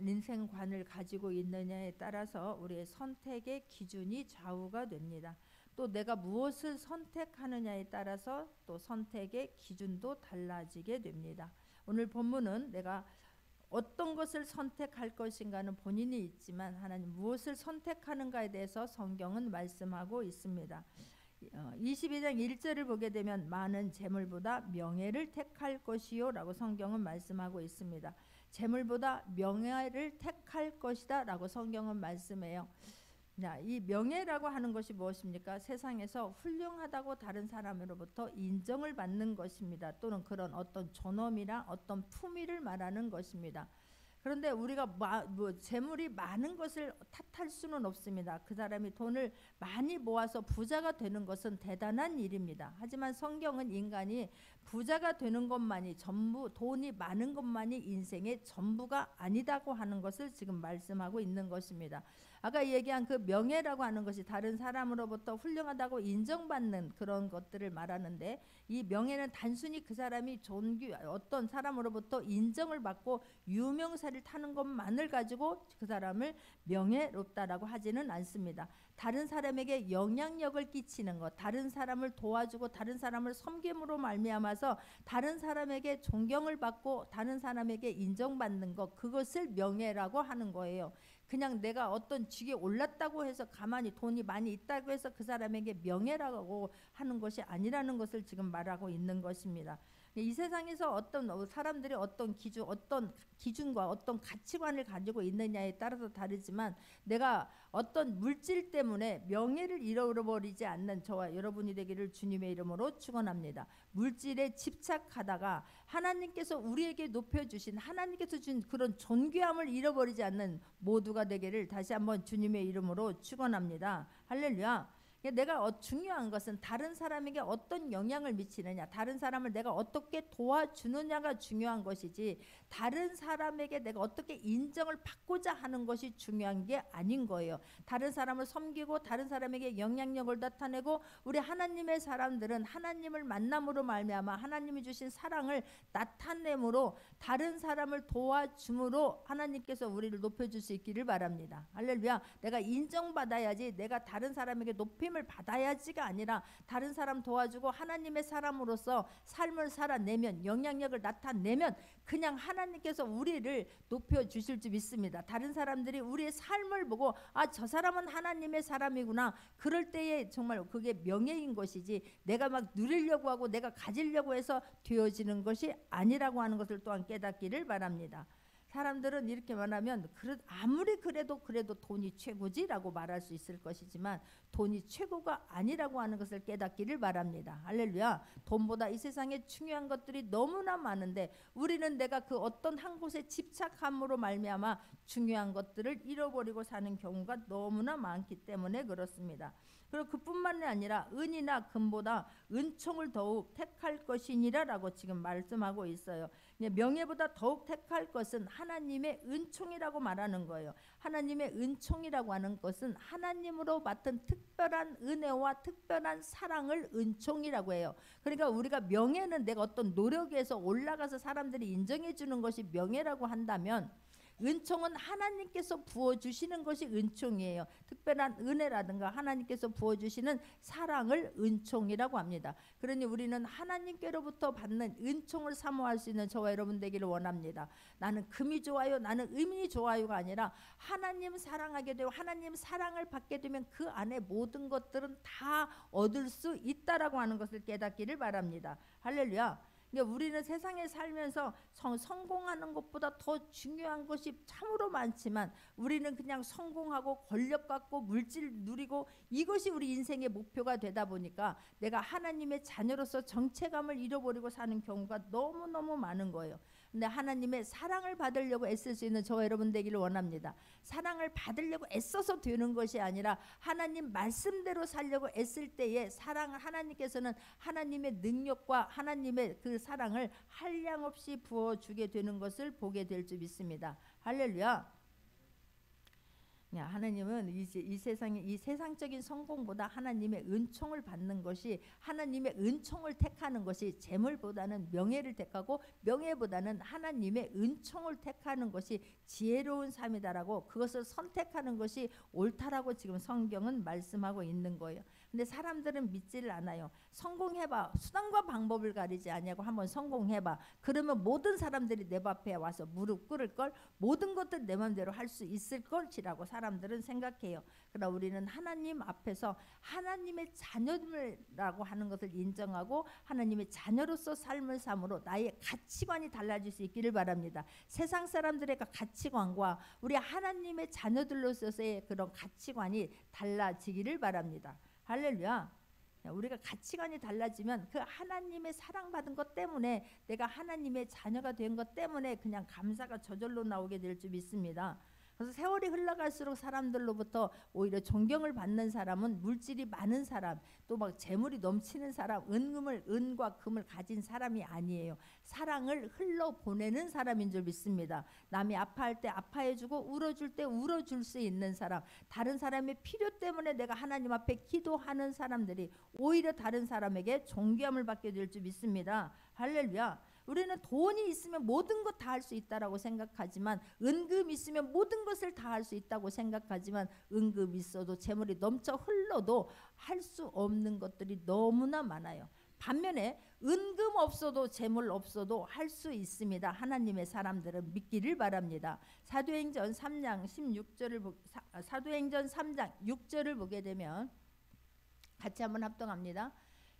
인생관을 가지고 있느냐에 따라서 우리의 선택의 기준이 좌우가 됩니다. 또 내가 무엇을 선택하느냐에 따라서 또 선택의 기준도 달라지게 됩니다. 오늘 본문은 내가 어떤 것을 선택할 것인가는 본인이 있지만 하나님 무엇을 선택하는가에 대해서 성경은 말씀하고 있습니다. 22장 1절을 보게 되면 많은 재물보다 명예를 택할 것이요 라고 성경은 말씀하고 있습니다. 재물보다 명예를 택할 것이다 라고 성경은 말씀해요. 이 명예라고 하는 것이 무엇입니까? 세상에서 훌륭하다고 다른 사람으로부터 인정을 받는 것입니다. 또는 그런 어떤 존엄이나 어떤 품위를 말하는 것입니다. 그런데 우리가 재물이 많은 것을 탓할 수는 없습니다. 그 사람이 돈을 많이 모아서 부자가 되는 것은 대단한 일입니다. 하지만 성경은 인간이 부자가 되는 것만이 전부, 돈이 많은 것만이 인생의 전부가 아니다고 하는 것을 지금 말씀하고 있는 것입니다. 아까 얘기한 그 명예라고 하는 것이 다른 사람으로부터 훌륭하다고 인정받는 그런 것들을 말하는데, 이 명예는 단순히 그 사람이 어떤 사람으로부터 인정을 받고 유명세를 타는 것만을 가지고 그 사람을 명예롭다라고 하지는 않습니다. 다른 사람에게 영향력을 끼치는 것, 다른 사람을 도와주고 다른 사람을 섬김으로 말미암아서 다른 사람에게 존경을 받고 다른 사람에게 인정받는 것, 그것을 명예라고 하는 거예요. 그냥 내가 어떤 직에 올랐다고 해서 가만히 돈이 많이 있다고 해서 그 사람에게 명예라고 하는 것이 아니라는 것을 지금 말하고 있는 것입니다. 이 세상에서 어떤 사람들이 어떤 기준과 어떤 가치관을 가지고 있느냐에 따라서 다르지만, 내가 어떤 물질 때문에 명예를 잃어버리지 않는 저와 여러분이 되기를 주님의 이름으로 축원합니다. 물질에 집착하다가 하나님께서 우리에게 높여주신, 하나님께서 준 그런 존귀함을 잃어버리지 않는 모두가 되기를 다시 한번 주님의 이름으로 축원합니다. 할렐루야. 내가 중요한 것은 다른 사람에게 어떤 영향을 미치느냐, 다른 사람을 내가 어떻게 도와주느냐가 중요한 것이지, 다른 사람에게 내가 어떻게 인정을 받고자 하는 것이 중요한 게 아닌 거예요. 다른 사람을 섬기고 다른 사람에게 영향력을 나타내고, 우리 하나님의 사람들은 하나님을 만남으로 말미암아 하나님이 주신 사랑을 나타내므로 다른 사람을 도와줌으로 하나님께서 우리를 높여줄 수 있기를 바랍니다. 할렐루야. 내가 인정받아야지, 내가 다른 사람에게 높임을 받아야지가 아니라 다른 사람 도와주고 하나님의 사람으로서 삶을 살아내면, 영향력을 나타내면 그냥 하나님께서 우리를 높여주실 줄 믿습니다. 다른 사람들이 우리의 삶을 보고 저 사람은 하나님의 사람이구나, 그럴 때에 정말 그게 명예인 것이지, 내가 막 누리려고 하고 내가 가지려고 해서 되어지는 것이 아니라고 하는 것을 또한 깨닫기를 바랍니다. 사람들은 이렇게 말하면 아무리 그래도 돈이 최고지라고 말할 수 있을 것이지만 돈이 최고가 아니라고 하는 것을 깨닫기를 바랍니다. 할렐루야. 돈보다 이 세상에 중요한 것들이 너무나 많은데 우리는 내가 그 어떤 한 곳에 집착함으로 말미암아 중요한 것들을 잃어버리고 사는 경우가 너무나 많기 때문에 그렇습니다. 그리고 그뿐만이 아니라 은이나 금보다 은총을 더욱 택할 것이니라 라고 지금 말씀하고 있어요. 명예보다 더욱 택할 것은 하나님의 은총이라고 말하는 거예요. 하나님의 은총이라고 하는 것은 하나님으로 맡은 특별한 은혜와 특별한 사랑을 은총이라고 해요. 그러니까 우리가 명예는 내가 어떤 노력에서 올라가서 사람들이 인정해 주는 것이 명예라고 한다면, 은총은 하나님께서 부어주시는 것이 은총이에요. 특별한 은혜라든가 하나님께서 부어주시는 사랑을 은총이라고 합니다. 그러니 우리는 하나님께로부터 받는 은총을 사모할 수 있는 저와 여러분 되기를 원합니다. 나는 금이 좋아요, 나는 은이 좋아요가 아니라 하나님 사랑하게 되고 하나님 사랑을 받게 되면 그 안에 모든 것들은 다 얻을 수 있다라고 하는 것을 깨닫기를 바랍니다. 할렐루야. 그러니까 우리는 세상에 살면서 성공하는 것보다 더 중요한 것이 참으로 많지만, 우리는 그냥 성공하고 권력 갖고 물질 누리고 이것이 우리 인생의 목표가 되다 보니까 내가 하나님의 자녀로서 정체감을 잃어버리고 사는 경우가 너무너무 많은 거예요. 근데 하나님의 사랑을 받으려고 애쓸 수 있는 저와 여러분 되기를 원합니다. 사랑을 받으려고 애써서 되는 것이 아니라 하나님 말씀대로 살려고 애쓸 때에 하나님께서는 하나님의 능력과 하나님의 그 사랑을 한량없이 부어주게 되는 것을 보게 될 줄 믿습니다. 할렐루야. 하나님은 이제 이 세상에 이 세상적인 성공보다 하나님의 은총을 받는 것이, 하나님의 은총을 택하는 것이 재물보다는 명예를 택하고 명예보다는 하나님의 은총을 택하는 것이 지혜로운 삶이다라고, 그것을 선택하는 것이 옳다라고 지금 성경은 말씀하고 있는 거예요. 근데 사람들은 믿지를 않아요. 성공해봐, 수단과 방법을 가리지 아니하고 한번 성공해봐. 그러면 모든 사람들이 내 앞에 와서 무릎 꿇을 걸, 모든 것들 내 마음대로 할 수 있을 것이라고 사람들은 생각해요. 그러나 우리는 하나님 앞에서 하나님의 자녀라고 하는 것을 인정하고 하나님의 자녀로서 삶을 삶으로 나의 가치관이 달라질 수 있기를 바랍니다. 세상 사람들의 가치관과 우리 하나님의 자녀들로서의 그런 가치관이 달라지기를 바랍니다. 할렐루야. 우리가 가치관이 달라지면 그 하나님의 사랑받은 것 때문에, 내가 하나님의 자녀가 된 것 때문에 그냥 감사가 저절로 나오게 될 줄 믿습니다. 그래서 세월이 흘러갈수록 사람들로부터 오히려 존경을 받는 사람은 물질이 많은 사람, 또 막 재물이 넘치는 사람, 은과 금을 가진 사람이 아니에요. 사랑을 흘러보내는 사람인 줄 믿습니다. 남이 아파할 때 아파해주고 울어줄 때 울어줄 수 있는 사람, 다른 사람의 필요 때문에 내가 하나님 앞에 기도하는 사람들이 오히려 다른 사람에게 존귀함을 받게 될 줄 믿습니다. 할렐루야. 우리는 돈이 있으면 모든 것 다 할 수 있다라고 생각하지만, 은금 있으면 모든 것을 다 할 수 있다고 생각하지만, 은금 있어도 재물이 넘쳐 흘러도 할 수 없는 것들이 너무나 많아요. 반면에 은금 없어도 재물 없어도 할 수 있습니다. 하나님의 사람들은 믿기를 바랍니다. 사도행전 3장 6절을 보게 되면 같이 한번 합동합니다.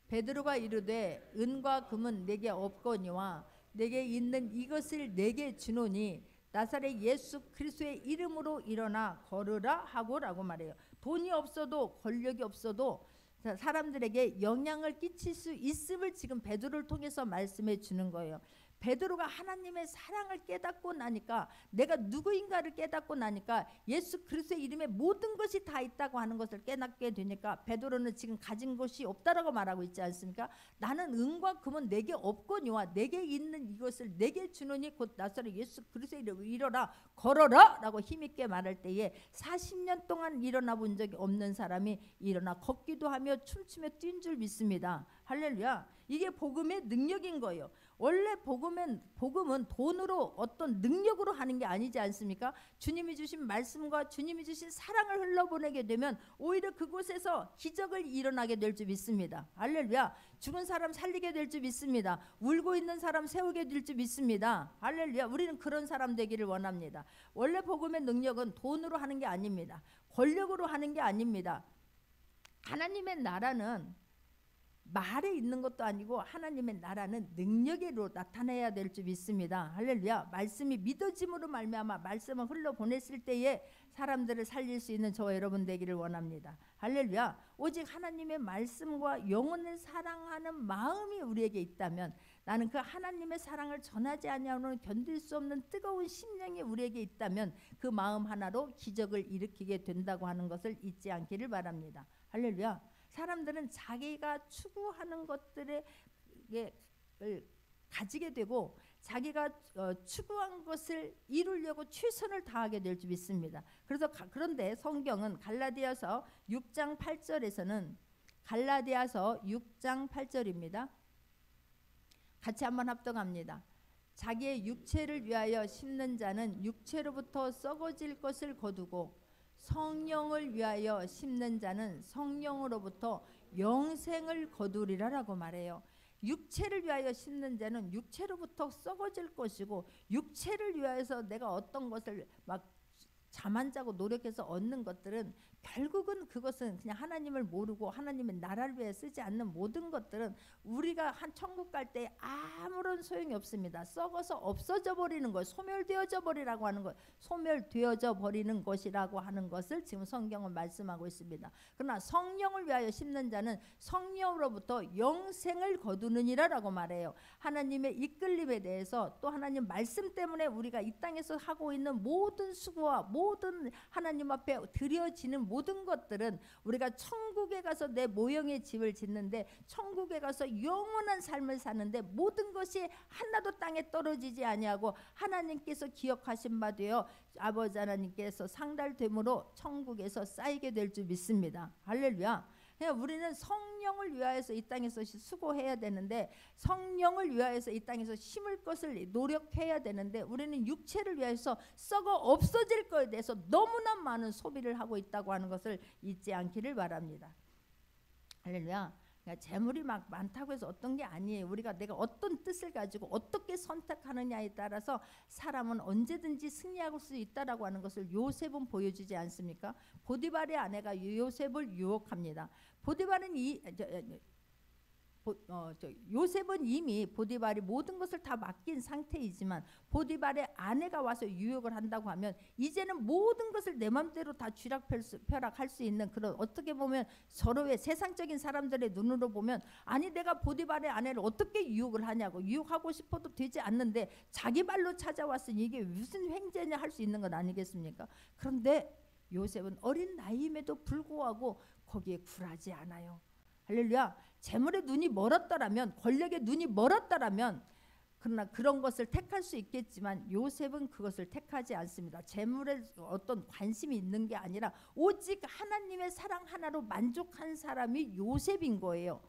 베드로가 이르되 은과 금은 내게 없거니와 내게 있는 이것을 내게 주노니 나사렛 예수 그리스도의 이름으로 일어나 걸으라 하고라고 말해요. 돈이 없어도 권력이 없어도 사람들에게 영향을 끼칠 수 있음을 지금 베드로를 통해서 말씀해 주는 거예요. 베드로가 하나님의 사랑을 깨닫고 나니까, 내가 누구인가를 깨닫고 나니까 예수 그리스도의 이름에 모든 것이 다 있다고 하는 것을 깨닫게 되니까 베드로는 지금 가진 것이 없다라고 말하고 있지 않습니까? 나는 은과 금은 내게 없거니와 내게 있는 이것을 내게 주노니 곧 나사렛 예수 그리스도의 이름으로 일어나 걸어라 라고 힘있게 말할 때에 40년 동안 일어나 본 적이 없는 사람이 일어나 걷기도 하며 춤추며 뛴 줄 믿습니다. 할렐루야. 이게 복음의 능력인 거예요. 원래 복음은 돈으로 어떤 능력으로 하는 게 아니지 않습니까? 주님이 주신 말씀과 주님이 주신 사랑을 흘러보내게 되면 오히려 그곳에서 기적을 일어나게 될 줄 믿습니다. 할렐루야. 죽은 사람 살리게 될 줄 믿습니다. 울고 있는 사람 세우게 될 줄 믿습니다. 할렐루야. 우리는 그런 사람 되기를 원합니다. 원래 복음의 능력은 돈으로 하는 게 아닙니다. 권력으로 하는 게 아닙니다. 하나님의 나라는 말에 있는 것도 아니고 하나님의 나라는 능력으로 나타내야 될 줄 믿습니다. 할렐루야. 말씀이 믿어짐으로 말미암아 말씀을 흘러보냈을 때에 사람들을 살릴 수 있는 저와 여러분 되기를 원합니다. 할렐루야. 오직 하나님의 말씀과 영혼을 사랑하는 마음이 우리에게 있다면, 나는 그 하나님의 사랑을 전하지 아니하고는 견딜 수 없는 뜨거운 심령이 우리에게 있다면 그 마음 하나로 기적을 일으키게 된다고 하는 것을 잊지 않기를 바랍니다. 할렐루야. 사람들은 자기가 추구하는 것들을 가지게 되고 자기가 추구한 것을 이루려고 최선을 다하게 될 줄 믿습니다. 그런데 성경은 갈라디아서 6장 8절에서는, 갈라디아서 6장 8절입니다. 같이 한번 합동합니다. 자기의 육체를 위하여 심는 자는 육체로부터 썩어질 것을 거두고 성령을 위하여 심는 자는 성령으로부터 영생을 거두리라라고 말해요. 육체를 위하여 심는 자는 육체로부터 썩어질 것이고, 육체를 위하여서 내가 어떤 것을 막 잠 안 자고 노력해서 얻는 것들은 결국은 그것은 그냥 하나님을 모르고 하나님의 나라를 위해 쓰지 않는 모든 것들은 우리가 한 천국 갈 때 아무런 소용이 없습니다. 썩어서 없어져 버리는 것, 소멸되어져 버리라고 하는 것, 소멸되어져 버리는 것이라고 하는 것을 지금 성경은 말씀하고 있습니다. 그러나 성령을 위하여 심는 자는 성령으로부터 영생을 거두느니라라고 말해요. 하나님의 이끌림에 대해서, 또 하나님 말씀 때문에 우리가 이 땅에서 하고 있는 모든 수고와 모든 하나님 앞에 드려지는 모든 것들은 우리가 천국에 가서 내 모형의 집을 짓는데, 천국에 가서 영원한 삶을 사는데 모든 것이 하나도 땅에 떨어지지 아니하고 하나님께서 기억하신 바 되어 아버지 하나님께서 상달됨으로 천국에서 쌓이게 될 줄 믿습니다. 할렐루야. 그냥 우리는 성령을 위하여서 이 땅에서 수고해야 되는데, 성령을 위하여서 이 땅에서 심을 것을 노력해야 되는데, 우리는 육체를 위해서 썩어 없어질 것에 대해서 너무나 많은 소비를 하고 있다고 하는 것을 잊지 않기를 바랍니다. 할렐루야. 그러니까 재물이 막 많다고 해서 어떤 게 아니에요. 우리가 내가 어떤 뜻을 가지고 어떻게 선택하느냐에 따라서 사람은 언제든지 승리할 수 있다라고 하는 것을 요셉은 보여주지 않습니까? 보디발의 아내가 요셉을 유혹합니다. 보디발은 요셉은 이미 보디발이 모든 것을 다 맡긴 상태이지만 보디발의 아내가 와서 유혹을 한다고 하면 이제는 모든 것을 내 맘대로 다 쥐락펴락할 수 있는, 그런, 어떻게 보면 서로의 세상적인 사람들의 눈으로 보면, 아니 내가 보디발의 아내를 어떻게 유혹을 하냐고, 유혹하고 싶어도 되지 않는데 자기 발로 찾아왔으니 이게 무슨 횡재냐 할 수 있는 건 아니겠습니까? 그런데 요셉은 어린 나이임에도 불구하고 거기에 굴하지 않아요. 할렐루야. 재물의 눈이 멀었더라면, 권력의 눈이 멀었더라면 그러나 그런 것을 택할 수 있겠지만 요셉은 그것을 택하지 않습니다. 재물에 어떤 관심이 있는 게 아니라 오직 하나님의 사랑 하나로 만족한 사람이 요셉인 거예요.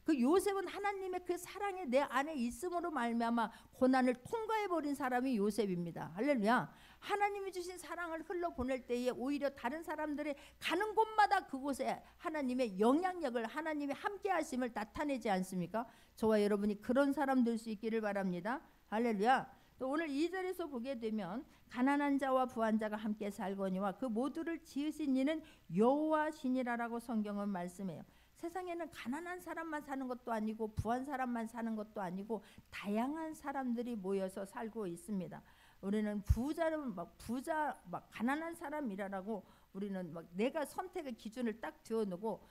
그 요셉은 하나님의 그 사랑이 내 안에 있음으로 말미암아 고난을 통과해버린 사람이 요셉입니다. 할렐루야. 하나님이 주신 사랑을 흘러보낼 때에 오히려 다른 사람들이 가는 곳마다 그곳에 하나님의 영향력을, 하나님의 함께하심을 나타내지 않습니까? 저와 여러분이 그런 사람 될 수 있기를 바랍니다. 할렐루야. 또 오늘 2절에서 보게 되면 가난한 자와 부한 자가 함께 살거니와 그 모두를 지으신 이는 여호와시니라라고 성경은 말씀해요. 세상에는 가난한 사람만 사는 것도 아니고 부한 사람만 사는 것도 아니고 다양한 사람들이 모여서 살고 있습니다. 우리는 부자는 가난한 사람이라고 우리는 내가 선택의 기준을 딱 두어놓고,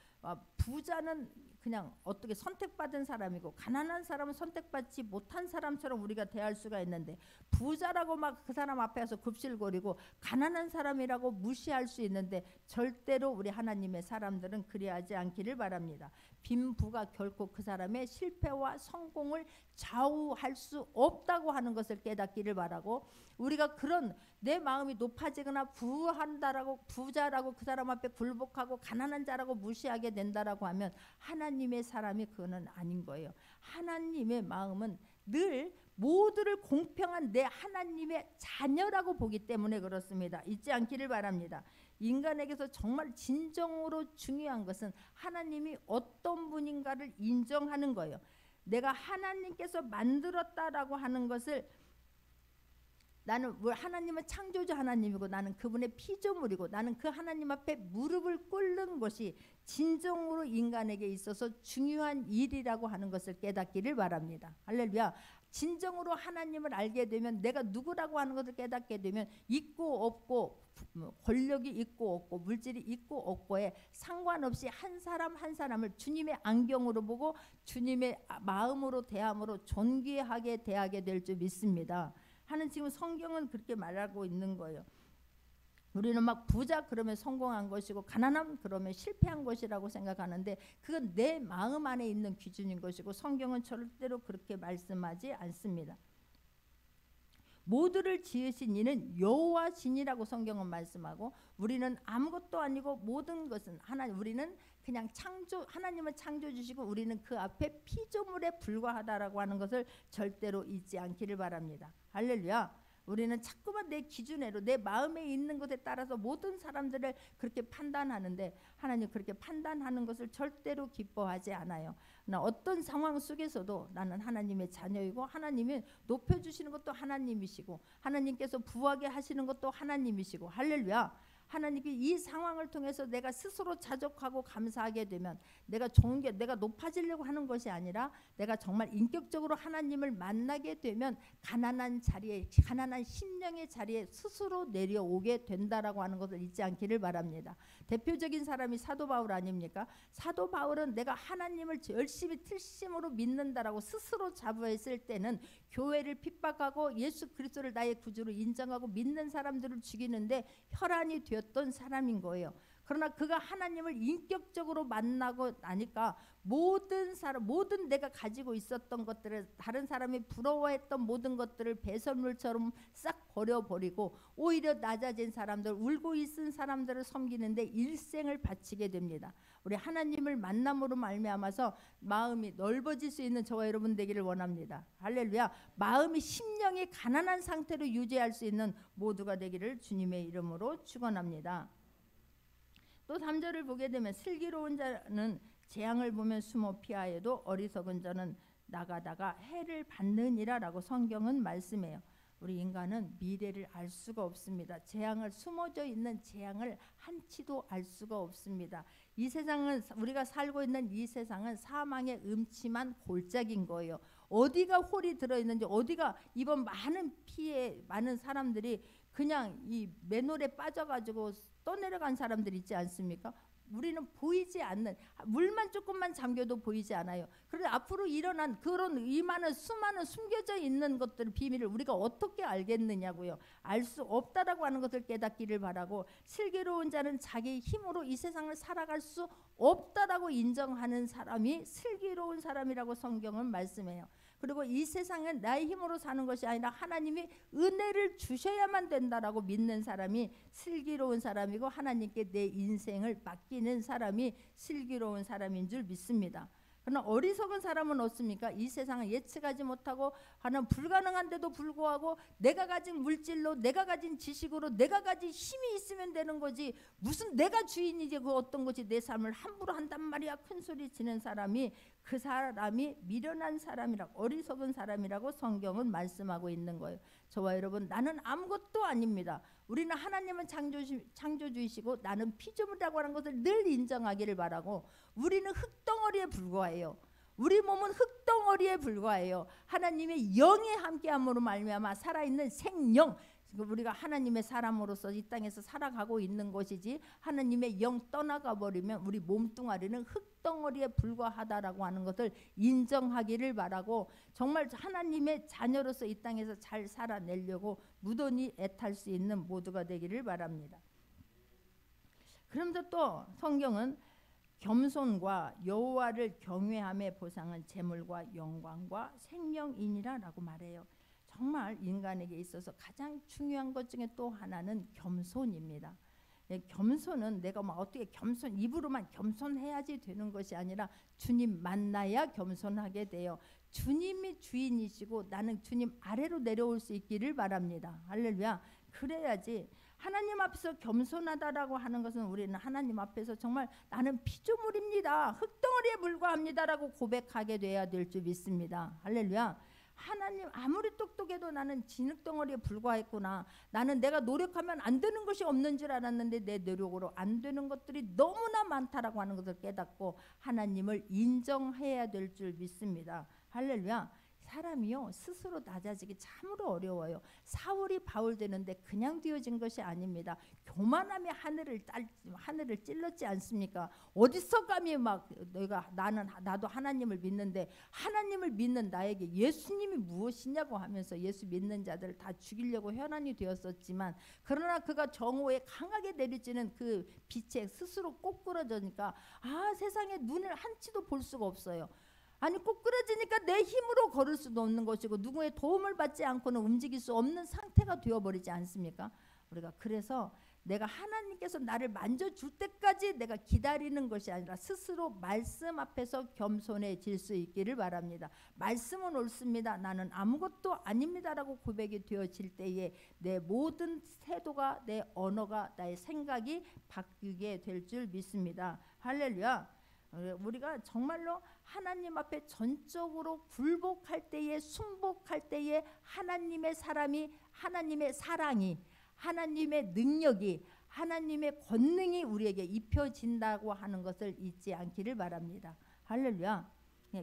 부자는 그냥 어떻게 선택받은 사람이고 가난한 사람은 선택받지 못한 사람처럼 우리가 대할 수가 있는데, 부자라고 막 그 사람 앞에서 굽실거리고 가난한 사람이라고 무시할 수 있는데 절대로 우리 하나님의 사람들은 그리하지 않기를 바랍니다. 빈부가 결코 그 사람의 실패와 성공을 좌우할 수 없다고 하는 것을 깨닫기를 바라고, 우리가 그런 내 마음이 높아지거나 부한다라고, 부자라고 그 사람 앞에 굴복하고 가난한 자라고 무시하게 된다라고 하면 하나님의 사람이 그거는 아닌 거예요. 하나님의 마음은 늘 모두를 공평한 내 하나님의 자녀라고 보기 때문에 그렇습니다. 잊지 않기를 바랍니다. 인간에게서 정말 진정으로 중요한 것은 하나님이 어떤 분인가를 인정하는 거예요. 내가 하나님께서 만들었다라고 하는 것을, 나는 하나님은 창조주 하나님이고 나는 그분의 피조물이고 나는 그 하나님 앞에 무릎을 꿇는 것이 진정으로 인간에게 있어서 중요한 일이라고 하는 것을 깨닫기를 바랍니다. 할렐루야. 진정으로 하나님을 알게 되면, 내가 누구라고 하는 것을 깨닫게 되면 있고 없고, 권력이 있고 없고, 물질이 있고 없고에 상관없이 한 사람 한 사람을 주님의 안경으로 보고 주님의 마음으로 대함으로 존귀하게 대하게 될 줄 믿습니다. 하는 지금 성경은 그렇게 말하고 있는 거예요. 우리는 막 부자 그러면 성공한 것이고 가난함 그러면 실패한 것이라고 생각하는데 그건 내 마음 안에 있는 기준인 것이고 성경은 절대로 그렇게 말씀하지 않습니다. 모두를 지으신 이는 여호와시니라고 성경은 말씀하고, 우리는 아무것도 아니고 모든 것은 우리는 그냥 하나님은 창조 주시고 우리는 그 앞에 피조물에 불과하다라고 하는 것을 절대로 잊지 않기를 바랍니다. 할렐루야. 우리는 자꾸만 내 기준으로 내 마음에 있는 것에 따라서 모든 사람들을 그렇게 판단하는데 하나님 그렇게 판단하는 것을 절대로 기뻐하지 않아요. 어떤 상황 속에서도 나는 하나님의 자녀이고 하나님이 높여주시는 것도 하나님이시고 하나님께서 부하게 하시는 것도 하나님이시고, 할렐루야. 하나님께 이 상황을 통해서 내가 스스로 자족하고 감사하게 되면 내가 높아지려고 하는 것이 아니라 내가 정말 인격적으로 하나님을 만나게 되면 가난한 심령의 자리에 스스로 내려오게 된다라고 하는 것을 잊지 않기를 바랍니다. 대표적인 사람이 사도 바울 아닙니까? 사도 바울은 내가 하나님을 열심히 틀심으로 믿는다라고 스스로 자부했을 때는 교회를 핍박하고 예수 그리스도를 나의 구주로 인정하고 믿는 사람들을 죽이는데 혈안이 되었던 사람인 거예요. 그러나 그가 하나님을 인격적으로 만나고 나니까 모든 내가 가지고 있었던 것들을, 다른 사람이 부러워했던 모든 것들을 배설물처럼 싹 버려버리고 오히려 낮아진 사람들, 울고 있은 사람들을 섬기는데 일생을 바치게 됩니다. 우리 하나님을 만남으로 말미암아서 마음이 넓어질 수 있는 저와 여러분 되기를 원합니다. 할렐루야. 마음이 심령이 가난한 상태로 유지할 수 있는 모두가 되기를 주님의 이름으로 축원합니다. 또 3절을 보게 되면 슬기로운 자는 재앙을 보면 숨어 피하여도 어리석은 자는 나가다가 해를 받느니라 라고 성경은 말씀해요. 우리 인간은 미래를 알 수가 없습니다. 숨어져 있는 재앙을 한치도 알 수가 없습니다. 이 세상은, 우리가 살고 있는 이 세상은 사망의 음침한 골짜기인 거예요. 어디가 홀이 들어있는지, 어디가 이번 많은 피해 많은 사람들이 그냥 이 맨홀에 빠져가지고 떠내려간 사람들 있지 않습니까? 우리는 보이지 않는, 물만 조금만 잠겨도 보이지 않아요. 그런데 앞으로 일어난 그런 이 수많은 숨겨져 있는 것들, 비밀을 우리가 어떻게 알겠느냐고요. 알 수 없다라고 하는 것을 깨닫기를 바라고, 슬기로운 자는 자기 힘으로 이 세상을 살아갈 수 없다라고 인정하는 사람이 슬기로운 사람이라고 성경은 말씀해요. 그리고 이 세상은 나의 힘으로 사는 것이 아니라 하나님이 은혜를 주셔야만 된다라고 믿는 사람이 슬기로운 사람이고, 하나님께 내 인생을 맡기는 사람이 슬기로운 사람인 줄 믿습니다. 그러나 어리석은 사람은 어떻습니까? 이 세상을 예측하지 못하고 하는 불가능한데도 불구하고 내가 가진 물질로, 내가 가진 지식으로, 내가 가진 힘이 있으면 되는 거지, 무슨 내가 주인이지 그 어떤 것이 내 삶을 함부로 한단 말이야, 큰 소리 치는 사람이, 그 사람이 미련한 사람이라고, 어리석은 사람이라고 성경은 말씀하고 있는 거예요. 저와 여러분, 나는 아무것도 아닙니다. 우리는 하나님은 창조주이시고 나는 피조물이라고 하는 것을 늘 인정하기를 바라고, 우리는 흙덩어리에 불과해요. 우리 몸은 흙덩어리에 불과해요. 하나님의 영이 함께함으로 말미암아 살아있는 생명, 우리가 하나님의 사람으로서 이 땅에서 살아가고 있는 것이지, 하나님의 영 떠나가 버리면 우리 몸뚱아리는 흙덩어리에 불과하다라고 하는 것을 인정하기를 바라고, 정말 하나님의 자녀로서 이 땅에서 잘 살아내려고 무던히 애탈 수 있는 모두가 되기를 바랍니다. 그런데 또 성경은 겸손과 여호와를 경외함의 보상은 재물과 영광과 생명이니라 라고 말해요. 정말 인간에게 있어서 가장 중요한 것 중에 또 하나는 겸손입니다. 겸손은 내가 막 어떻게 입으로만 겸손해야지 되는 것이 아니라 주님 만나야 겸손하게 돼요. 주님이 주인이시고 나는 주님 아래로 내려올 수 있기를 바랍니다. 할렐루야. 그래야지. 하나님 앞에서 겸손하다라고 하는 것은 우리는 하나님 앞에서 정말 나는 피조물입니다, 흙덩어리에 불과합니다라고 고백하게 돼야 될 줄 믿습니다. 할렐루야. 하나님 아무리 똑똑해도 나는 진흙덩어리에 불과했구나. 나는 내가 노력하면 안 되는 것이 없는 줄 알았는데 내 노력으로 안 되는 것들이 너무나 많다라고 하는 것을 깨닫고 하나님을 인정해야 될 줄 믿습니다. 할렐루야. 사람이요 스스로 낮아지기 참으로 어려워요. 사울이 바울 되는데 그냥 되어진 것이 아닙니다. 교만함이 하늘을 찔렀지 않습니까? 어디서 감히 막 나도 하나님을 믿는데 하나님을 믿는 나에게 예수님이 무엇이냐고 하면서 예수 믿는 자들을 다 죽이려고 혈안이 되었었지만, 그러나 그가 정오에 강하게 내리쬐는 그 빛에 스스로 꼬꾸라지니까 세상에 눈을 한치도 볼 수가 없어요. 아니 꼬꾸라지니까 내 힘으로 걸을 수도 없는 것이고 누구의 도움을 받지 않고는 움직일 수 없는 상태가 되어버리지 않습니까? 우리가 그래서 내가 하나님께서 나를 만져줄 때까지 내가 기다리는 것이 아니라 스스로 말씀 앞에서 겸손해질 수 있기를 바랍니다. 말씀은 옳습니다, 나는 아무것도 아닙니다라고 고백이 되어질 때에 내 모든 태도가, 내 언어가, 나의 생각이 바뀌게 될 줄 믿습니다. 할렐루야. 우리가 정말로 하나님 앞에 전적으로 굴복할 때에, 순복할 때에 하나님의 사랑이, 하나님의 능력이, 하나님의 권능이 우리에게 입혀진다고 하는 것을 잊지 않기를 바랍니다. 할렐루야.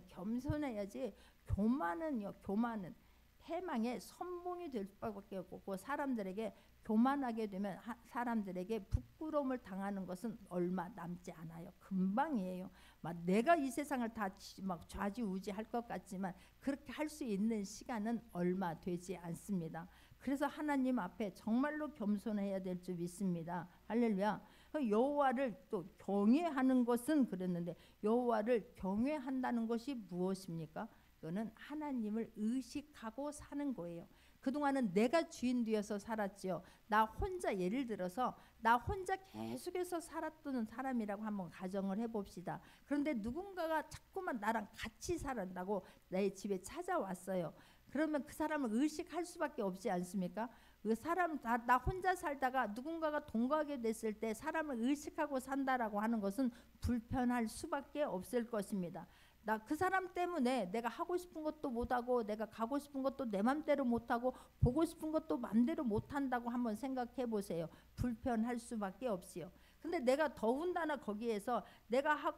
겸손해야지. 교만은 패망의 선봉이 될 수밖에 없고, 사람들에게 교만하게 되면 사람들에게 부끄러움을 당하는 것은 얼마 남지 않아요. 금방이에요. 막 내가 이 세상을 다 막 좌지우지할 것 같지만 그렇게 할 수 있는 시간은 얼마 되지 않습니다. 그래서 하나님 앞에 정말로 겸손해야 될 줄 믿습니다. 할렐루야. 여호와를 또 경외하는 것은 그랬는데, 여호와를 경외한다는 것이 무엇입니까? 이거는 하나님을 의식하고 사는 거예요. 그동안은 내가 주인 되어서 살았지요. 나 혼자, 예를 들어서 나 혼자 계속해서 살았던 사람이라고 한번 가정을 해봅시다. 그런데 누군가가 자꾸만 나랑 같이 살았다고 내 집에 찾아왔어요. 그러면 그 사람을 의식할 수밖에 없지 않습니까? 그 사람 나 혼자 살다가 누군가가 동거하게 됐을 때 사람을 의식하고 산다라고 하는 것은 불편할 수밖에 없을 것입니다. 나 그 사람 때문에 내가 하고 싶은 것도 못하고, 내가 가고 싶은 것도 내 맘대로 못하고, 보고 싶은 것도 맘대로 못한다고 한번 생각해 보세요. 불편할 수밖에 없지요. 근데 내가 더군다나 거기에서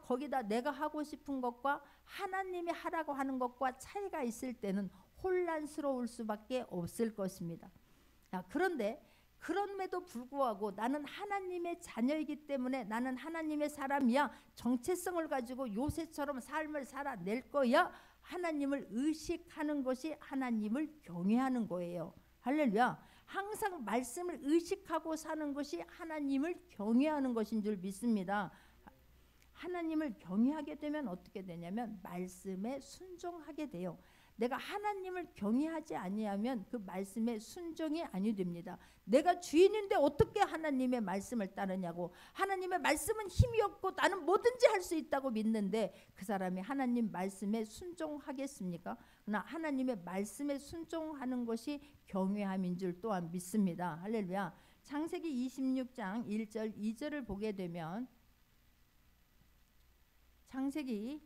거기다 내가 하고 싶은 것과 하나님이 하라고 하는 것과 차이가 있을 때는 혼란스러울 수밖에 없을 것입니다. 그런데 그럼에도 불구하고 나는 하나님의 자녀이기 때문에, 나는 하나님의 사람이야, 정체성을 가지고 요새처럼 삶을 살아낼 거야, 하나님을 의식하는 것이 하나님을 경외하는 거예요. 할렐루야. 항상 말씀을 의식하고 사는 것이 하나님을 경외하는 것인 줄 믿습니다. 하나님을 경외하게 되면 어떻게 되냐면 말씀에 순종하게 돼요. 내가 하나님을 경외하지 아니하면 그 말씀에 순종이 아니 됩니다. 내가 주인인데 어떻게 하나님의 말씀을 따르냐고. 하나님의 말씀은 힘이 없고 나는 뭐든지 할 수 있다고 믿는데 그 사람이 하나님 말씀에 순종하겠습니까? 그러나 하나님의 말씀에 순종하는 것이 경외함인 줄 또한 믿습니다. 할렐루야. 창세기 26장 1절 2절을 보게 되면, 창세기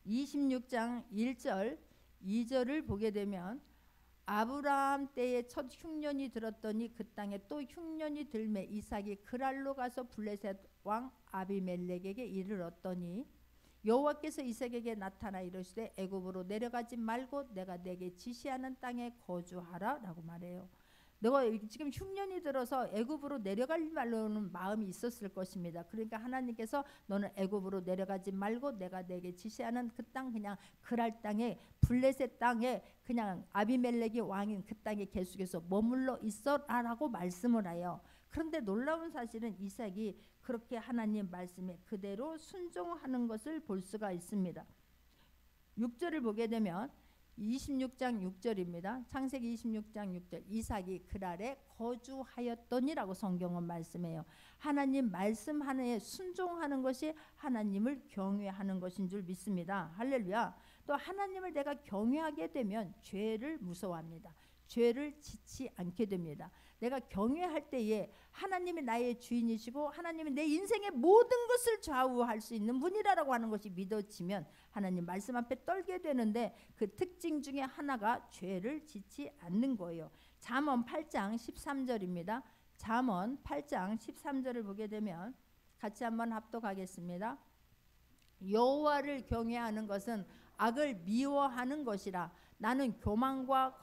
26장 1절 2절을 보게 되면, 아브라함 때에 첫 흉년이 들었더니 그 땅에 또 흉년이 들매 이삭이 그랄로 가서 블레셋 왕 아비멜렉에게 이르렀더니 여호와께서 이삭에게 나타나 이르시되 애굽으로 내려가지 말고 내가 내게 지시하는 땅에 거주하라 라고 말해요. 너가 지금 흉년이 들어서 애굽으로 내려갈 말로는 마음이 있었을 것입니다. 그러니까 하나님께서 너는 애굽으로 내려가지 말고 내가 내게 지시하는 그 땅, 그냥 그랄 땅에, 블레셋 땅에, 그냥 아비멜렉이 왕인 그 땅에 계속해서 머물러 있어라라고 말씀을 해요. 그런데 놀라운 사실은 이삭이 그렇게 하나님 말씀에 그대로 순종하는 것을 볼 수가 있습니다. 6절을 보게 되면 26장 6절입니다. 창세기 26장 6절, 이삭이 그랄에 거주하였더니라고 성경은 말씀해요. 하나님 말씀 하나에 순종하는 것이 하나님을 경외하는 것인 줄 믿습니다. 할렐루야. 또 하나님을 내가 경외하게 되면 죄를 무서워합니다. 죄를 짓지 않게 됩니다. 내가 경외할 때에 하나님이 나의 주인이시고 하나님이 내 인생의 모든 것을 좌우할 수 있는 분이라고 하는 것이 믿어지면 하나님 말씀 앞에 떨게 되는데, 그 특징 중에 하나가 죄를 짓지 않는 거예요. 잠언 8장 13절입니다. 잠언 8장 13절을 보게 되면 같이 한번 합독하겠습니다. 여호와를 경외하는 것은 악을 미워하는 것이라. 나는 교만과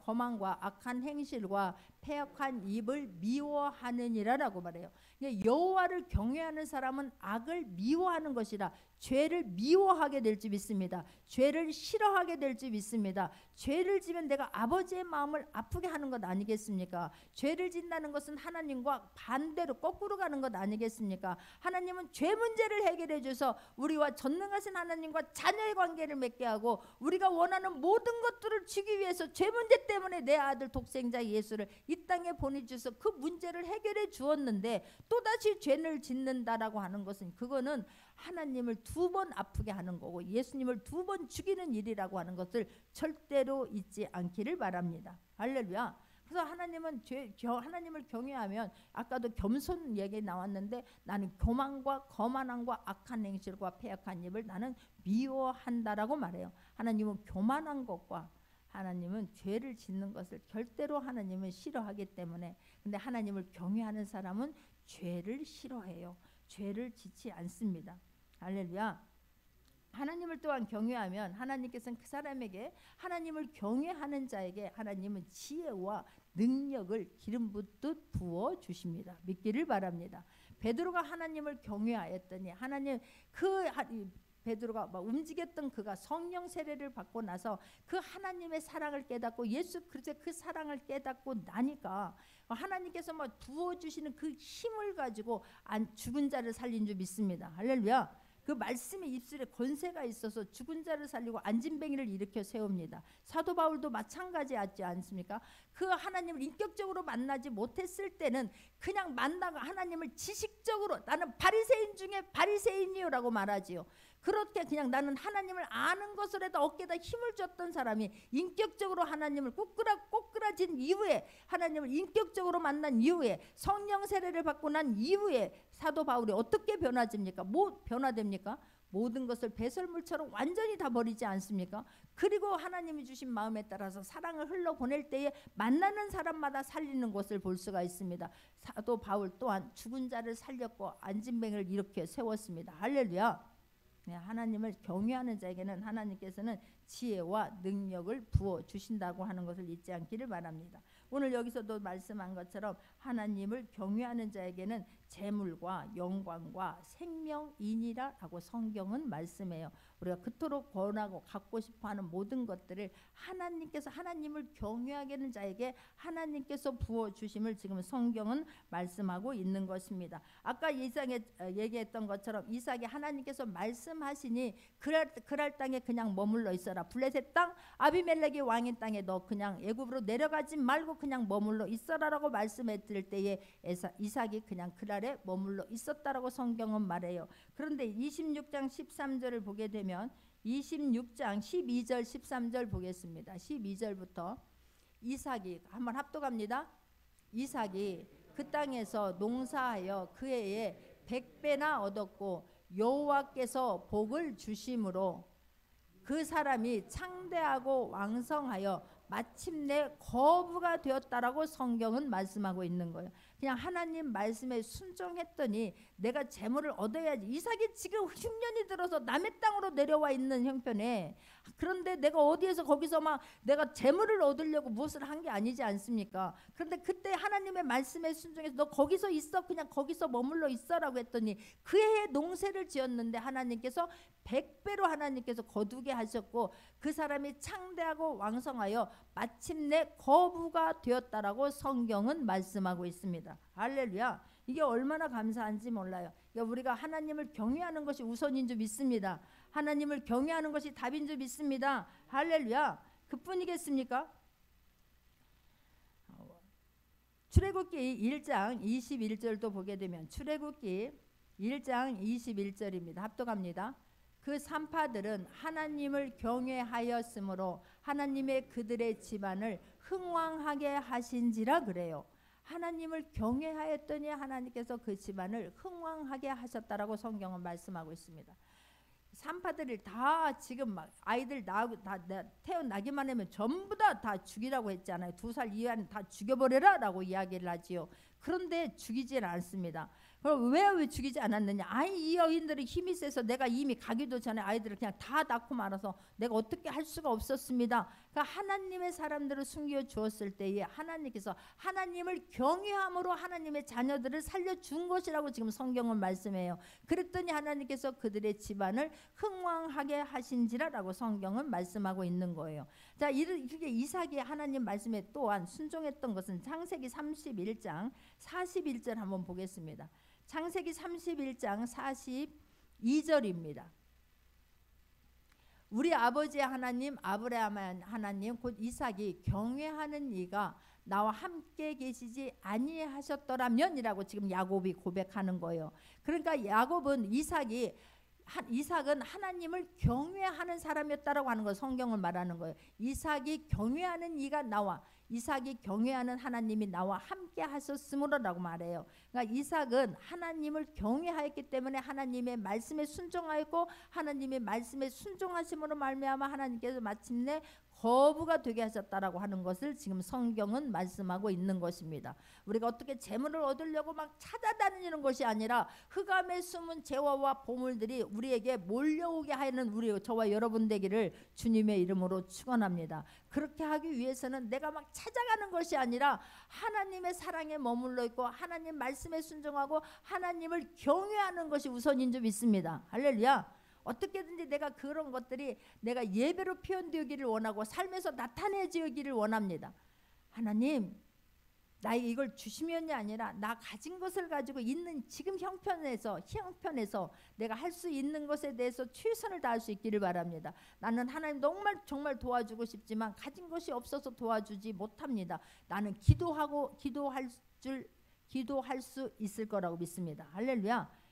거만과 악한 행실과 패역한 입을 미워하느니라라고 말해요. 여호와를 경외하는 사람은 악을 미워하는 것이라. 죄를 미워하게 될지 믿습니다. 죄를 싫어하게 될지 믿습니다. 죄를 지면 내가 아버지의 마음을 아프게 하는 것 아니겠습니까? 죄를 짓는다는 것은 하나님과 반대로 거꾸로 가는 것 아니겠습니까? 하나님은 죄 문제를 해결해 줘서 우리와 전능하신 하나님과 자녀의 관계를 맺게 하고, 우리가 원하는 모든 것들을 주기 위해서 죄 문제 때문에 내 아들 독생자 예수를 이 땅에 보내주셔서 그 문제를 해결해 주었는데 또다시 죄를 짓는다라고 하는 것은, 그거는 하나님을 두 번 아프게 하는 거고 예수님을 두 번 죽이는 일이라고 하는 것을 절대로 잊지 않기를 바랍니다. 할렐루야. 그래서 하나님을 경외하면, 아까도 겸손 얘기 나왔는데, 나는 교만과 거만함과 악한 행실과 패역한 입을 나는 미워한다라고 말해요. 하나님은 교만한 것과 하나님은 죄를 짓는 것을 절대로 하나님은 싫어하기 때문에, 근데 하나님을 경외하는 사람은 죄를 싫어해요. 죄를 짓지 않습니다. 할렐루야. 하나님을 또한 경외하면 하나님께서는 그 사람에게, 하나님을 경외하는 자에게 하나님은 지혜와 능력을 기름 붓듯 부어 주십니다. 믿기를 바랍니다. 베드로가 하나님을 경외하였더니 하나님, 베드로가 막 움직였던 그가 성령 세례를 받고 나서 그 하나님의 사랑을 깨닫고 예수 그리스도의 그 사랑을 깨닫고 나니까 하나님께서 막 부어주시는 그 힘을 가지고 죽은 자를 살린 줄 믿습니다. 할렐루야. 그 말씀의 입술에 권세가 있어서 죽은 자를 살리고 안진뱅이를 일으켜 세웁니다. 사도 바울도 마찬가지였지 않습니까? 그 하나님을 인격적으로 만나지 못했을 때는 그냥 만나고 하나님을 지식적으로, 나는 바리새인 중에 바리새인이요라고 말하지요. 그렇게 그냥 나는 하나님을 아는 것으로도 어깨에다 힘을 줬던 사람이 인격적으로 하나님을 꼬꾸라진 이후에, 하나님을 인격적으로 만난 이후에, 성령 세례를 받고 난 이후에 사도 바울이 어떻게 변화집니까? 뭐 변화됩니까? 모든 것을 배설물처럼 완전히 다 버리지 않습니까? 그리고 하나님이 주신 마음에 따라서 사랑을 흘러보낼 때에 만나는 사람마다 살리는 것을 볼 수가 있습니다. 사도 바울 또한 죽은 자를 살렸고 안진뱅이를 일으켜 세웠습니다. 할렐루야. 하나님을 경외하는 자에게는 하나님께서는 지혜와 능력을 부어 주신다고 하는 것을 잊지 않기를 바랍니다. 오늘 여기서도 말씀한 것처럼 하나님을 경외하는 자에게는 재물과 영광과 생명이니라라고 성경은 말씀해요. 우리가 그토록 원하고 갖고 싶어하는 모든 것들을 하나님께서, 하나님을 경외하게 하는 자에게 하나님께서 부어주심을 지금 성경은 말씀하고 있는 것입니다. 아까 이삭에 얘기했던 것처럼 이삭이 하나님께서 말씀하시니 그랄 땅에 그냥 머물러 있어라. 블레셋 땅, 아비멜렉이 왕인 땅에 너 그냥 애굽으로 내려가지 말고 그냥 머물러 있어라라고 말씀했을 때에 이삭이 그냥 그랄에 머물러 있었다라고 성경은 말해요. 그런데 26장 13절을 보게 되면 26장 12절 13절 보겠습니다. 12절부터 이삭이, 한번 합독합니다. 이삭이 그 땅에서 농사하여 그 해에 100배나 얻었고 여호와께서 복을 주심으로 그 사람이 창대하고 왕성하여 마침내 거부가 되었다라고 성경은 말씀하고 있는 거예요. 그냥 하나님 말씀에 순종했더니 내가 재물을 얻어야지. 이삭이 지금 흉년이 들어서 남의 땅으로 내려와 있는 형편에, 그런데 내가 어디에서 거기서 막 내가 재물을 얻으려고 무엇을 한 게 아니지 않습니까? 그런데 그때 하나님의 말씀에 순종해서 너 거기서 있어, 그냥 거기서 머물러 있어라고 했더니 그 해에 농사를 지었는데 하나님께서 100배로 하나님께서 거두게 하셨고 그 사람이 창대하고 왕성하여 마침내 거부가 되었다라고 성경은 말씀하고 있습니다. 할렐루야. 이게 얼마나 감사한지 몰라요. 그러니까 우리가 하나님을 경외하는 것이 우선인 줄 믿습니다. 하나님을 경외하는 것이 답인 줄 믿습니다. 할렐루야. 그뿐이겠습니까? 출애굽기 1장 21절도 보게 되면 출애굽기 1장 21절입니다. 합독합니다. 그 산파들은 하나님을 경외하였으므로 하나님의 그들의 집안을 흥왕하게 하신지라 그래요. 하나님을 경외하였더니 하나님께서 그 집안을 흥왕하게 하셨다라고 성경은 말씀하고 있습니다. 산파들이 다 지금 막 아이들 태어나기만 하면 전부 다 죽이라고 했잖아요. 2살 이하는 다 죽여버려라 라고 이야기를 하지요. 그런데 죽이질 않습니다. 그럼 왜 죽이지 않았느냐? 이 여인들이 힘이 세서 내가 이미 가기도 전에 아이들을 그냥 다 낳고 말아서 내가 어떻게 할 수가 없었습니다. 그러니까 하나님의 사람들을 숨겨 주었을 때에 하나님께서 하나님을 경외함으로 하나님의 자녀들을 살려준 것이라고 지금 성경은 말씀해요. 그랬더니 하나님께서 그들의 집안을 흥왕하게 하신지라라고 성경은 말씀하고 있는 거예요. 자, 이렇게 이삭이 하나님 말씀에 또한 순종했던 것은 창세기 31장 41절 한번 보겠습니다. 창세기 31장 42절입니다. 우리 아버지의 하나님 아브라함의 하나님 곧 이삭이 경외하는 이가 나와 함께 계시지 아니하셨더라면이라고 지금 야곱이 고백하는 거예요. 그러니까 이삭은 하나님을 경외하는 사람이었다라고 하는 거 성경을 말하는 거예요. 이삭이 경외하는 이가 나와, 이삭이 경외하는 하나님이 나와 함께 하셨으므로라고 말해요. 그러니까 이삭은 하나님을 경외하였기 때문에 하나님의 말씀에 순종하였고 하나님의 말씀에 순종하심으로 말미암아 하나님께서 마침내 거부가 되게 하셨다라고 하는 것을 지금 성경은 말씀하고 있는 것입니다. 우리가 어떻게 재물을 얻으려고 막 찾아다니는 것이 아니라 흑암에 숨은 재화와 보물들이 우리에게 몰려오게 하는 우리 저와 여러분 되기를 주님의 이름으로 축원합니다. 그렇게 하기 위해서는 내가 막 찾아가는 것이 아니라 하나님의 사랑에 머물러 있고 하나님 말씀에 순종하고 하나님을 경외하는 것이 우선인 줄 믿습니다. 할렐루야. 어떻게든지 내가 그런 것들이 내가 예배로 표현되기를 원하고 삶에서 나타내지기를 원합니다. 하나님, 나에게 이걸 주시면이 아니라 나 가진 것을 가지고 있는 지금 형편에서 내가 할 수 있는 것에 대해서 최선을 다할 수 있기를 바랍니다. 나는 하나님 정말 도와주고 싶지만 가진 것이 없어서 도와주지 못합니다. 나는 기도할 수 있을 거라고 믿습니다. 할렐루야.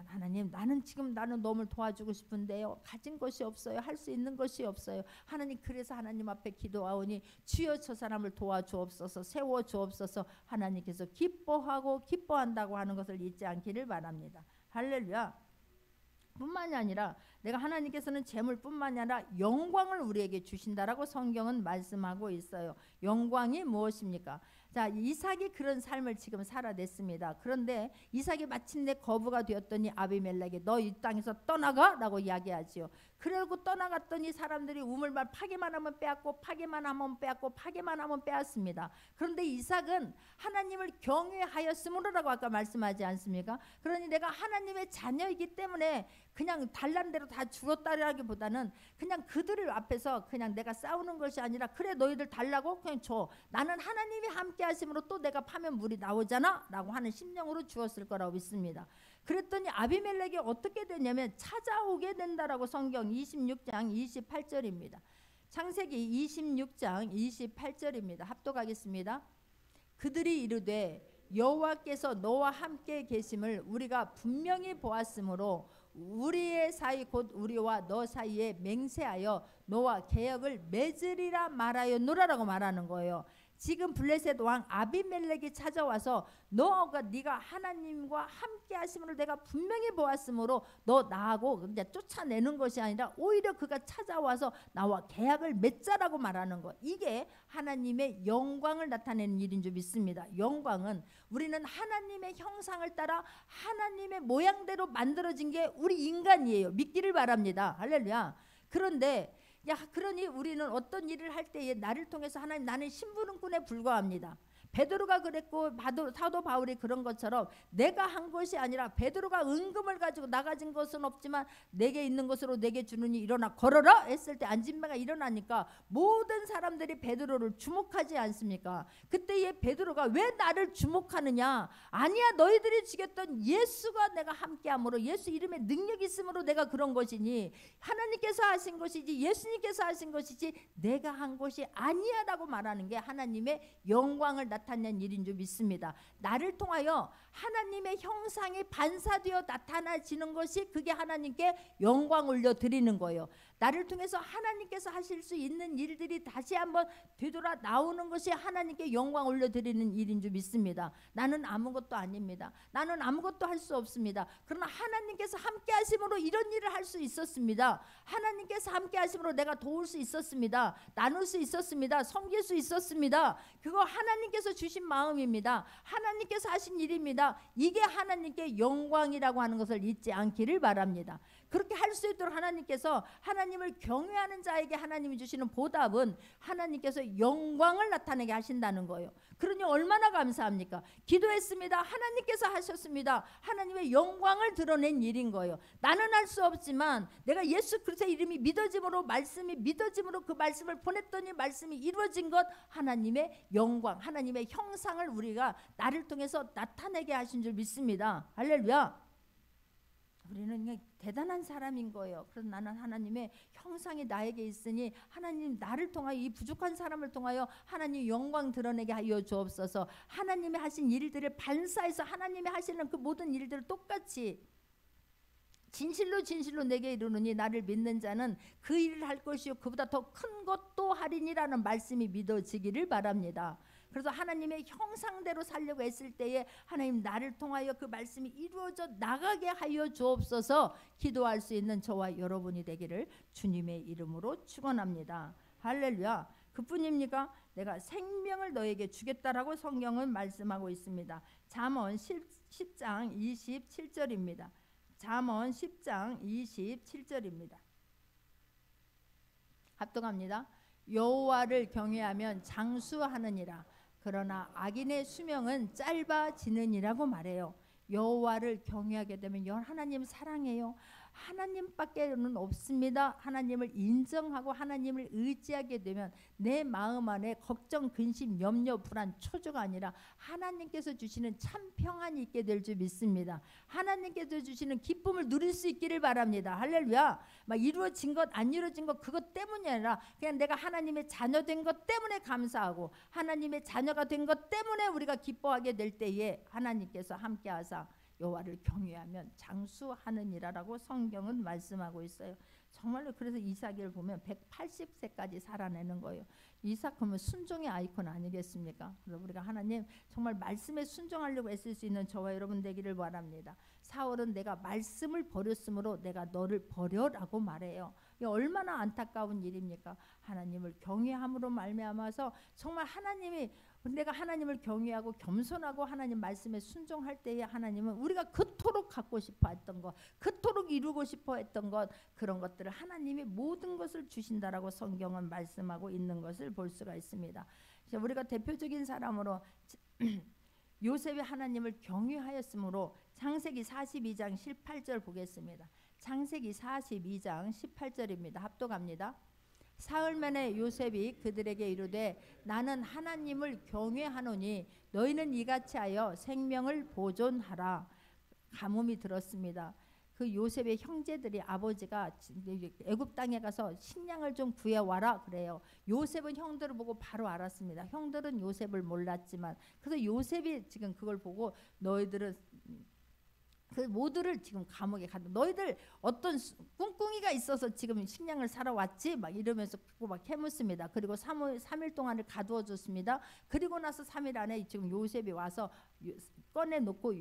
하나님, 나는 너무 도와주고 싶은데요, 가진 것이 없어요. 할 수 있는 것이 없어요. 하나님, 그래서 하나님 앞에 기도하오니 주여 저 사람을 도와주옵소서, 세워주옵소서. 하나님께서 기뻐한다고 하는 것을 잊지 않기를 바랍니다. 할렐루야. 뿐만이 아니라 내가 하나님께서는 재물뿐만이 아니라 영광을 우리에게 주신다라고 성경은 말씀하고 있어요. 영광이 무엇입니까? 자, 이삭이 그런 삶을 지금 살아냈습니다. 그런데 이삭이 마침내 거부가 되었더니 아비멜렉이 너 이 땅에서 떠나가라고 이야기하지요. 그러고 떠나갔더니 사람들이 우물만 파기만 하면 빼앗고 파기만 하면 빼앗고 파기만 하면 빼앗습니다. 그런데 이삭은 하나님을 경외하였으므로라고 아까 말씀하지 않습니까? 그러니 내가 하나님의 자녀이기 때문에 그냥 달란 대로 다 주었다라기보다는 그냥 그들을 앞에서 그냥 내가 싸우는 것이 아니라 그래 너희들 달라고 그냥 줘. 나는 하나님이 함께 하심으로 또 내가 파면 물이 나오잖아 라고 하는 심령으로 주었을 거라고 믿습니다. 그랬더니 아비멜렉이 어떻게 되냐면 찾아오게 된다라고 성경 26장 28절입니다. 창세기 26장 28절입니다. 합독하겠습니다. 그들이 이르되 여호와께서 너와 함께 계심을 우리가 분명히 보았으므로 우리의 사이 곧 우리와 너 사이에 맹세하여 너와 계약을 맺으리라 말하였노라라고 말하는 거예요. 지금 블레셋 왕 아비멜렉이 찾아와서 네가 하나님과 함께 하심을 내가 분명히 보았으므로 너 나하고 그냥 쫓아내는 것이 아니라 오히려 그가 찾아와서 나와 계약을 맺자라고 말하는 것. 이게 하나님의 영광을 나타내는 일인 줄 믿습니다. 영광은 우리는 하나님의 형상을 따라 하나님의 모양대로 만들어진 게 우리 인간이에요. 믿기를 바랍니다. 할렐루야. 그러니 우리는 어떤 일을 할 때에 나를 통해서 하나님, 나는 심부름꾼에 불과합니다. 베드로가 그랬고 사도 바울이 그런 것처럼 내가 한 것이 아니라 베드로가 은금을 가지고 나 가진 것은 없지만 내게 있는 것으로 내게 주느니 일어나 걸어라 했을 때 안진매가 일어나니까 모든 사람들이 베드로를 주목하지 않습니까? 그때에 베드로가 왜 나를 주목하느냐? 아니야, 너희들이 죽였던 예수가 내가 함께함으로 예수 이름에 능력이 있으므로 내가 그런 것이니 하나님께서 하신 것이지 예수님께서 하신 것이지 내가 한 것이 아니야 라고 말하는 게 하나님의 영광을 나타낸 일인 줄 믿습니다. 나를 통하여 하나님의 형상이 반사되어 나타나지는 것이 그게 하나님께 영광 올려드리는 거예요. 나를 통해서 하나님께서 하실 수 있는 일들이 다시 한번 되돌아 나오는 것이 하나님께 영광 올려드리는 일인 줄 믿습니다. 나는 아무것도 아닙니다. 나는 아무것도 할 수 없습니다. 그러나 하나님께서 함께 하심으로 이런 일을 할 수 있었습니다. 하나님께서 함께 하심으로 내가 도울 수 있었습니다. 나눌 수 있었습니다. 섬길 수 있었습니다. 그거 하나님께서 주신 마음입니다. 하나님께서 하신 일입니다. 이게 하나님께 영광이라고 하는 것을 잊지 않기를 바랍니다. 그렇게 할 수 있도록 하나님을 경외하는 자에게 하나님이 주시는 보답은 하나님께서 영광을 나타내게 하신다는 거예요. 그러니 얼마나 감사합니까? 기도했습니다. 하나님께서 하셨습니다. 하나님의 영광을 드러낸 일인 거예요. 나는 할 수 없지만 내가 예수 그리스도의 이름이 믿어짐으로 말씀이 믿어짐으로 그 말씀을 보냈더니 말씀이 이루어진 것, 하나님의 영광, 하나님의 형상을 우리가 나를 통해서 나타내게 하신 줄 믿습니다. 할렐루야. 우리는 그냥 대단한 사람인 거예요. 그래서 나는 하나님의 형상이 나에게 있으니 하나님 나를 통하여 이 부족한 사람을 통하여 하나님 영광 드러내게 하여 주옵소서. 하나님이 하신 일들을 반사해서 하나님이 하시는 그 모든 일들을 똑같이 진실로 내게 이르노니 나를 믿는 자는 그 일을 할 것이요 그보다 더 큰 것도 하리니라는 말씀이 믿어지기를 바랍니다. 그래서 하나님의 형상대로 살려고 했을 때에 하나님 나를 통하여 그 말씀이 이루어져 나가게 하여 주옵소서. 기도할 수 있는 저와 여러분이 되기를 주님의 이름으로 축원합니다. 할렐루야. 그뿐입니까? 내가 생명을 너에게 주겠다라고 성경은 말씀하고 있습니다. 잠언 10장 27절입니다. 잠언 10장 27절입니다. 합독합니다. 여호와를 경외하면 장수하느니라. 그러나 악인의 수명은 짧아지느니라고 말해요. 여호와를 경외하게 되면 하나님 사랑해요. 하나님밖에는 없습니다. 하나님을 인정하고 하나님을 의지하게 되면 내 마음 안에 걱정, 근심, 염려, 불안, 초조가 아니라 하나님께서 주시는 참 평안이 있게 될 줄 믿습니다. 하나님께서 주시는 기쁨을 누릴 수 있기를 바랍니다. 할렐루야. 막 이루어진 것, 안 이루어진 것 그것 때문이 아니라 그냥 내가 하나님의 자녀된 것 때문에 감사하고 하나님의 자녀가 된 것 때문에 우리가 기뻐하게 될 때에 하나님께서 함께하사 여호와를 경외하면 장수하느니라라고 성경은 말씀하고 있어요. 정말로 그래서 이삭을 보면 180세까지 살아내는 거예요. 이삭 하면 순종의 아이콘 아니겠습니까? 그래서 우리가 하나님 정말 말씀에 순종하려고 애쓸 수 있는 저와 여러분 되기를 바랍니다. 사울은 내가 말씀을 버렸으므로 내가 너를 버려라고 말해요. 이게 얼마나 안타까운 일입니까? 하나님을 경외함으로 말미암아서 정말 하나님이 내가 하나님을 경외하고 겸손하고 하나님 말씀에 순종할 때에 하나님은 우리가 그토록 갖고 싶어 했던 것, 그토록 이루고 싶어 했던 것, 그런 것들을 하나님이 모든 것을 주신다라고 성경은 말씀하고 있는 것을 볼 수가 있습니다. 우리가 대표적인 사람으로 요셉이 하나님을 경외하였으므로 창세기 42장 18절 보겠습니다. 창세기 42장 18절입니다. 합독합니다. 사흘 만에 요셉이 그들에게 이르되 나는 하나님을 경외하노니 너희는 이같이 하여 생명을 보존하라. 가뭄이 들었습니다. 그 요셉의 형제들이 아버지가 애굽 땅에 가서 식량을 좀 구해와라 그래요. 요셉은 형들을 보고 바로 알았습니다. 형들은 요셉을 몰랐지만 그래서 요셉이 지금 그걸 보고 너희들은 그 모두를 지금 감옥에 가도 너희들 어떤 꿍꿍이가 있어서 지금 식량을 사러 왔지? 막 이러면서 막 해묻습니다. 그리고 3일 동안을 가두어 줬습니다. 그리고 나서 3일 안에 지금 요셉이 와서 꺼내놓고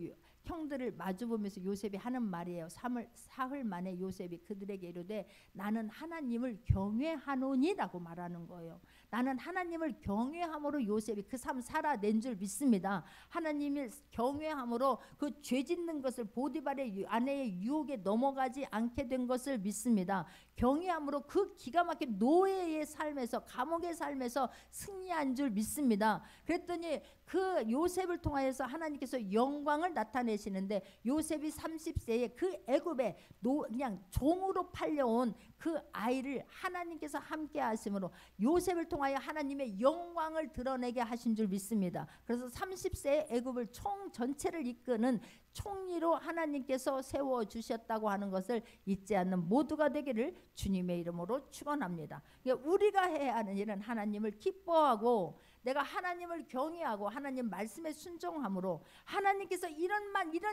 형들을 마주보면서 요셉이 하는 말이에요. 사흘 만에 요셉이 그들에게 이르되 나는 하나님을 경외하노니라고 말하는 거예요. 나는 하나님을 경외함으로 요셉이 그 삶 살아낸 줄 믿습니다. 하나님을 경외함으로 그 죄짓는 것을 보디발의 아내의 유혹에 넘어가지 않게 된 것을 믿습니다. 경외함으로 그 기가 막힌 노예의 삶에서 감옥의 삶에서 승리한 줄 믿습니다. 그랬더니 그 요셉을 통하여서 하나님께서 영광을 나타내시는데 요셉이 30세에 그 애굽에 그냥 종으로 팔려온 그 아이를 하나님께서 함께 하심으로 요셉을 통하여 하나님의 영광을 드러내게 하신 줄 믿습니다. 그래서 30세에 애굽을 총 전체를 이끄는 총리로 하나님께서 세워주셨다고 하는 것을 잊지 않는 모두가 되기를 주님의 이름으로 축원합니다. 우리가 해야 하는 일은 하나님을 기뻐하고 내가 하나님을 경외하고 하나님 말씀에 순종함으로 하나님께서 이런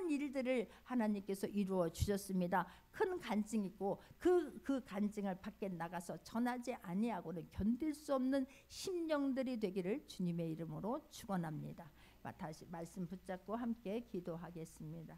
일들을 하나님께서 이루어 주셨습니다. 큰 간증이 있고 그 간증을 밖에 나가서 전하지 아니하고는 견딜 수 없는 심령들이 되기를 주님의 이름으로 축원합니다. 다시 말씀 붙잡고 함께 기도하겠습니다.